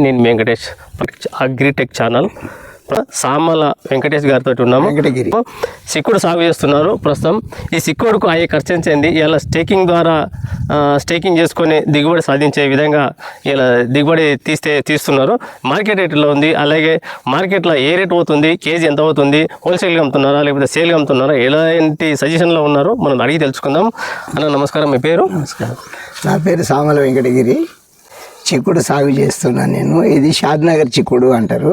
నేను Venkatesh agritech channel Samala Venkatesh గారితో ఉన్నాము. సిక్కుడు సాగు చేస్తున్నారు ప్రస్తుతం. ఈ సిక్కుడుకు అయ్యే ఖర్చు ఎంతైంది, ఇలా స్టేకింగ్ ద్వారా స్టేకింగ్ చేసుకొని దిగుబడి సాధించే విధంగా ఇలా దిగుబడి తీస్తున్నారు. మార్కెట్ రేట్లో ఉంది, అలాగే మార్కెట్లో ఏ రేట్ అవుతుంది, కేజీ ఎంత అవుతుంది, హోల్సేల్గా అమ్ముతున్నారా లేకపోతే సేల్గా అమ్ముతున్నారా, ఎలాంటి సజెషన్లో ఉన్నారో మనం అడిగి తెలుసుకుందాం. అన్న నమస్కారం, మీ పేరు? నమస్కారం, నా పేరు సామల వెంకటగిరి. చిక్కుడు సాగు చేస్తున్నాను నేను. ఇది షాద్నగర్ చిక్కుడు అంటారు.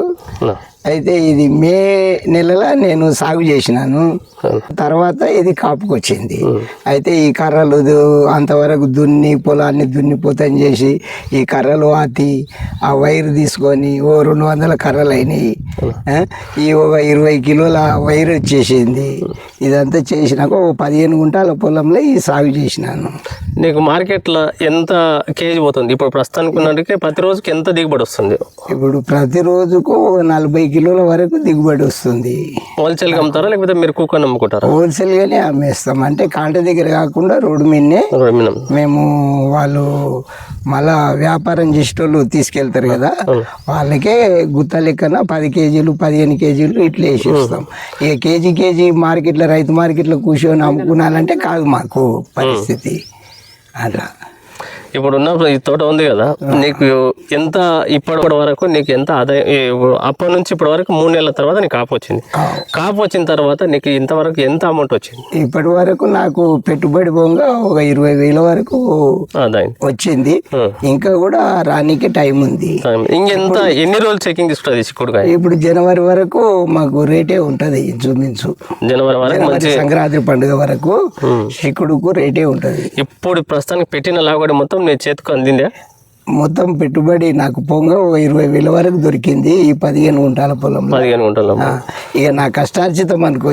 అయితే ఇది మే నెలలో నేను సాగు చేసినాను. తర్వాత ఇది కాపుకి వచ్చింది. అయితే ఈ కర్రలు అంతవరకు పొలాన్ని దున్నిపోతం చేసి ఈ కర్రలు ఆతి ఆ వైర్ తీసుకొని 200 కర్రలు అయినాయి. ఈ 20 కిలోల వైర్ వచ్చేసింది. ఇదంతా చేసినాక 15 గుంటల పొలంలో ఈ సాగు చేసినాను. నీకు మార్కెట్లో ఎంత కేజీ పోతుంది ఇప్పుడు ప్రస్తుతానికి ఉన్నట్టుగా? ప్రతిరోజుకి ఎంత దిగుబడి వస్తుంది? ఇప్పుడు ప్రతిరోజుకు 40 కిలోల వరకు దిగుబడి వస్తుంది. హోల్సేల్గా అమ్ముతారా లేకపోతే మీరు కూకొని అమ్ముకుంటారా? హోల్సేల్గానే అమ్మేస్తాం. అంటే కాంట దగ్గర కాకుండా రోడ్డు మీదనే మేము వాళ్ళు మళ్ళా వ్యాపారం చేసేటోళ్ళు తీసుకెళ్తారు కదా, వాళ్ళకే గుత్త లెక్కన 10 కేజీలు 15 కేజీలు ఇట్లా వేసేస్తాం. ఇక కేజీ మార్కెట్లో రైతు మార్కెట్లో కూర్చొని అమ్ముకున్నానంటే కాదు మాకు పరిస్థితి అట్లా. ఇప్పుడు ఉన్న ఈ తోట ఉంది కదా, నీకు ఎంత ఇప్పటి వరకు నీకు ఎంత ఆదాయం? అప్పటి నుంచి ఇప్పటి వరకు 3 నెలల తర్వాత నీకు కాపు వచ్చింది. కాపు వచ్చిన తర్వాత నీకు ఇంతవరకు ఎంత అమౌంట్ వచ్చింది? ఇప్పటి వరకు నాకు పెట్టుబడి పోగా ఒక 20,000 వరకు ఆదాయం వచ్చింది. ఇంకా కూడా రానికి టైం ఉంది. ఇంకెంత ఎన్ని రోజులు చెకింగ్ తీసుకుంటుంది చిక్కుడుకాయ? ఇప్పుడు జనవరి వరకు మాకు రేటే ఉంటది. ఇంచుమించు జనవరి వరకు మంచి సంక్రాంతి పండుగ వరకు చిక్కుడుకు రేటే ఉంటది. ఇప్పుడు ప్రస్తుతానికి పెట్టిన లాగడి మొత్తం నీ చేతికి అందిందా? మొత్తం పెట్టుబడి నాకు పొంగ 20,000 వరకు దొరికింది ఈ 15 గుంటల పొలం. 15 గుంటల ఇక నా కష్టార్జితం అనుకో.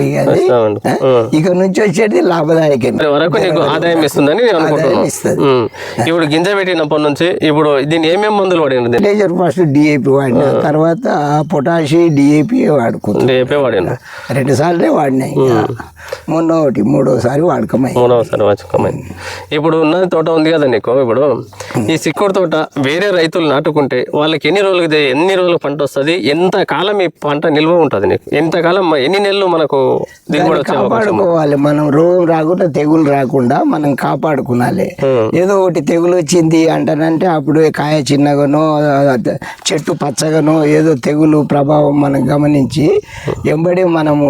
ఇక నుంచి వచ్చేది లాభదాయకం వరకు నీకు ఆదాయం ఇస్తుందని ఇస్తుంది. ఇప్పుడు గింజ పెట్టినప్పటి నుంచి ఇప్పుడు దీన్ని ఏమేమి మందులు వాడిన? లేజర్ ఫస్ట్ DAP వాడిన, తర్వాత పొటాషి DAP వాడుకుంటా. DAP వాడిన 2 సార్లే వాడినాయి. మొన్న ఒకటి మూడోసారి వాడుకోమైంది. ఇప్పుడు ఉన్న తోట ఉంది కదా నీకు, ఇప్పుడు ఈ సిక్కుడు తోట వేరే రైతులు నాటుకుంటే వాళ్ళకి ఎన్ని రోజులకు పంట వస్తుంది? ఎంత కాలం ఈ పంట నిల్వ ఉంటుంది? నీకు ఎంతకాలం, ఎన్ని నెలలు మనకు దిగుబడి కాపాడుకోవాలి? మనం రోగం రాకుండా తెగులు రాకుండా మనం కాపాడుకోవాలి. ఏదో ఒకటి తెగులు వచ్చింది అంటానంటే అప్పుడు కాయ చిన్నగానో చెట్టు పచ్చగానో ఏదో తెగులు ప్రభావం మనం గమనించి ఎంబడి మనము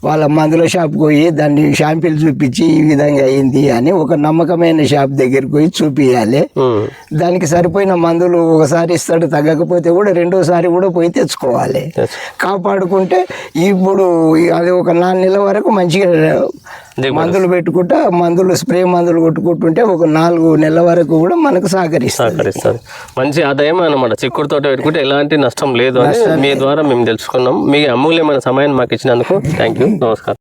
వాళ్ళ మందుల షాప్కి పోయి దాన్ని షాంపిల్ చూపించి ఈ విధంగా అయింది అని ఒక నమ్మకమైన షాప్ దగ్గరికి పోయి చూపించాలి. దానికి సరిపోయిన మందులు ఒకసారి ఇస్తాడు, తగ్గకపోతే కూడా రెండోసారి కూడా పోయి తెచ్చుకోవాలి. కాపాడుకుంటే ఇప్పుడు అది ఒక 4 నెలల వరకు మంచిగా మందులు పెట్టుకుంటా, స్ప్రే మందులు కొట్టుకుంటుంటే ఒక 4 నెలల వరకు కూడా మనకు సహకరిస్తుంది. మంచి ఆదాయం అన్నమాట. చిక్కుడు తోట పెట్టుకుంటే ఎలాంటి నష్టం లేదు అని మీ ద్వారా మేము తెలుసుకున్నాం. మీ అమూల్యమైన సమయాన్ని మాకు ఇచ్చినందుకు థ్యాంక్ యూ. నమస్కారం.